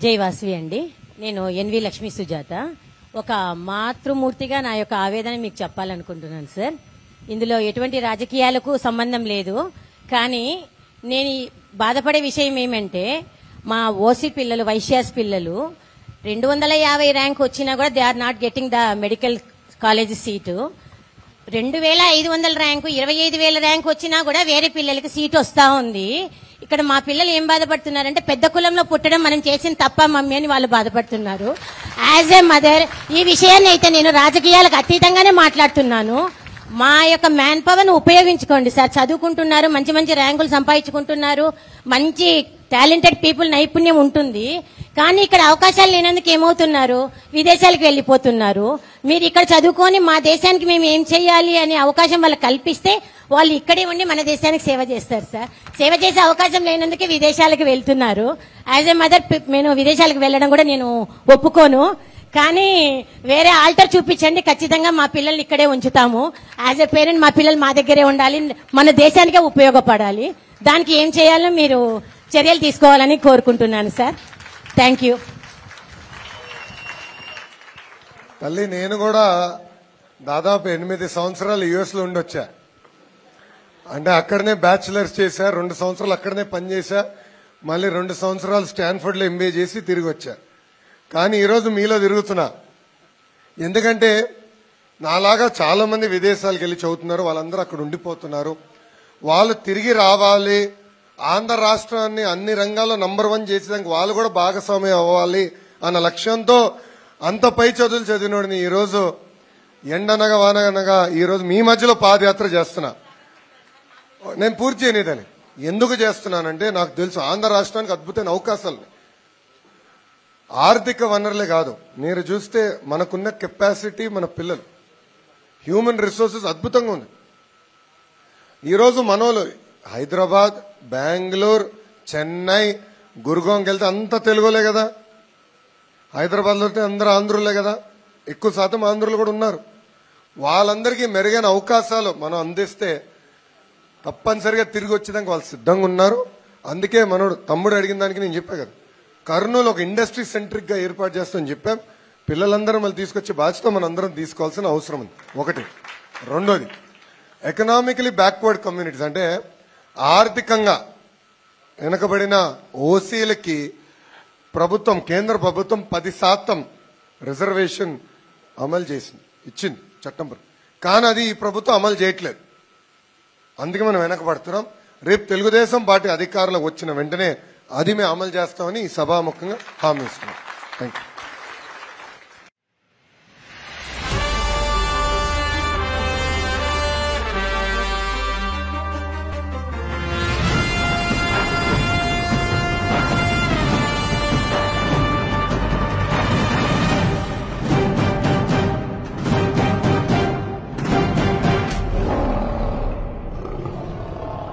జై వాసవి అండి. నేను ఎన్వి లక్ష్మీ సుజాత. ఒక మాతృమూర్తిగా నా యొక్క ఆవేదన మీకు చెప్పాలనుకుంటున్నాను సార్. ఇందులో ఎటువంటి రాజకీయాలకు సంబంధం లేదు. కానీ నేను బాధపడే విషయం ఏమంటే, మా ఓసీ పిల్లలు, వైశ్యాస్ పిల్లలు 250 ర్యాంక్ వచ్చినా కూడా they are not getting the medical college seat. 2500 rank, 25,000 rank వచ్చినా కూడా వేరే పిల్లలకి సీట్ వస్తా ఉంది. ఇక్కడ మా పిల్లలు ఏం బాధపడుతున్నారంటే, పెద్ద కులంలో పుట్టడం మనం చేసిన తప్ప మమ్మీ అని వాళ్ళు బాధపడుతున్నారు. యాజ్ ఏ మదర్ ఈ విషయాన్ని అయితే నేను రాజకీయాలకు అతీతంగానే మాట్లాడుతున్నాను. మా యొక్క మ్యాన్ పవర్ ను ఉపయోగించుకోండి సార్. చదువుకుంటున్నారు, మంచి మంచి ర్యాంకులు సంపాదించుకుంటున్నారు, మంచి టాలెంటెడ్ పీపుల్ నైపుణ్యం ఉంటుంది. కానీ ఇక్కడ అవకాశాలు లేనందుకు ఏమవుతున్నారు, విదేశాలకు వెళ్లిపోతున్నారు. మీరు ఇక్కడ చదువుకొని మా దేశానికి మేము ఏం చేయాలి అనే అవకాశం వాళ్ళకి కల్పిస్తే వాళ్ళు ఇక్కడే ఉండి మన దేశానికి సేవ చేస్తారు సార్. సేవ చేసే అవకాశం లేనందుకే విదేశాలకు వెళ్తున్నారు. యాజ్ ఏ మదర్ నేను విదేశాలకు వెళ్ళడం కూడా నేను ఒప్పుకోను. కానీ వేరే ఆల్టర్ చూపించండి, ఖచ్చితంగా మా పిల్లల్ని ఇక్కడే ఉంచుతాము. యాజ్ ఏ పేరెంట్ మా పిల్లలు మా దగ్గరే ఉండాలి, మన దేశానికే ఉపయోగపడాలి. దానికి ఏం చేయాలో మీరు చర్యలు తీసుకోవాలని కోరుకుంటున్నాను సార్. Thank you. తల్లి, నేను కూడా దాదాపు 8 సంవత్సరాలు యుఎస్ లో ఉండొచ్చా. అంటే అక్కడనే బ్యాచిలర్స్ చేశా, 2 సంవత్సరాలు అక్కడనే పనిచేశా, మళ్ళీ 2 సంవత్సరాలు స్టాన్ఫర్డ్ లో ఎంబీఏ చేసి తిరిగి వచ్చా. కానీ ఈరోజు మీలో తిరుగుతున్నా. ఎందుకంటే నాలాగా చాలా మంది విదేశాలకు వెళ్ళి చదువుతున్నారు, వాళ్ళందరూ అక్కడ ఉండిపోతున్నారు. వాళ్ళు తిరిగి రావాలి, ఆంధ్ర రాష్ట్రాన్ని అన్ని రంగాల్లో నంబర్ 1 చేసేదానికి వాళ్ళు కూడా భాగస్వామ్యం అవ్వాలి అన్న లక్ష్యంతో అంత పై చదువులు చదివినోడిని ఈరోజు ఎండనగా వానగనగా ఈరోజు మీ మధ్యలో పాదయాత్ర చేస్తున్నా. నేను పూర్తి చేయలేదని ఎందుకు చేస్తున్నానంటే, నాకు తెలుసు ఆంధ్ర రాష్ట్రానికి అద్భుతమైన అవకాశాలు, ఆర్థిక వనరులే కాదు, మీరు చూస్తే మనకున్న కెపాసిటీ, మన పిల్లలు హ్యూమన్ రిసోర్సెస్ అద్భుతంగా ఉంది. ఈరోజు మనోళ్ళు హైదరాబాద్, బెంగళూరు, చెన్నై, గురుగాంకి వెళ్తే అంత తెలుగులే కదా. హైదరాబాద్లో వెళ్తే అందరూ ఆంధ్రులే కదా, ఎక్కువ శాతం ఆంధ్రులు కూడా ఉన్నారు. వాళ్ళందరికీ మెరుగైన అవకాశాలు మనం అందిస్తే తప్పనిసరిగా తిరిగి వచ్చేదానికి వాళ్ళు సిద్ధంగా ఉన్నారు. అందుకే మనోడు తమ్ముడు అడిగిన దానికి నేను చెప్పా కదా, కర్నూలు ఒక ఇండస్ట్రీ సెంట్రిక్ గా ఏర్పాటు చేస్తామని చెప్పాం. పిల్లలందరూ మళ్ళీ తీసుకొచ్చే బాధ్యత మన అందరం తీసుకోవాల్సిన అవసరం ఉంది. ఒకటి. రెండోది, ఎకనామికలీ బ్యాక్వర్డ్ కమ్యూనిటీస్ అంటే ఆర్థికంగా వెనకబడిన ఓసీలకి ప్రభుత్వం, కేంద్ర ప్రభుత్వం 10% రిజర్వేషన్ అమలు చేసింది, ఇచ్చింది చట్టం. కానీ అది ఈ ప్రభుత్వం అమలు చేయట్లేదు. అందుకే మనం వెనకబడుతున్నాం. రేపు తెలుగుదేశం పార్టీ అధికారంలోకి వచ్చిన వెంటనే అది మేము అమలు చేస్తామని ఈ సభాముఖంగా హామీ ఇస్తున్నాం. Thank you.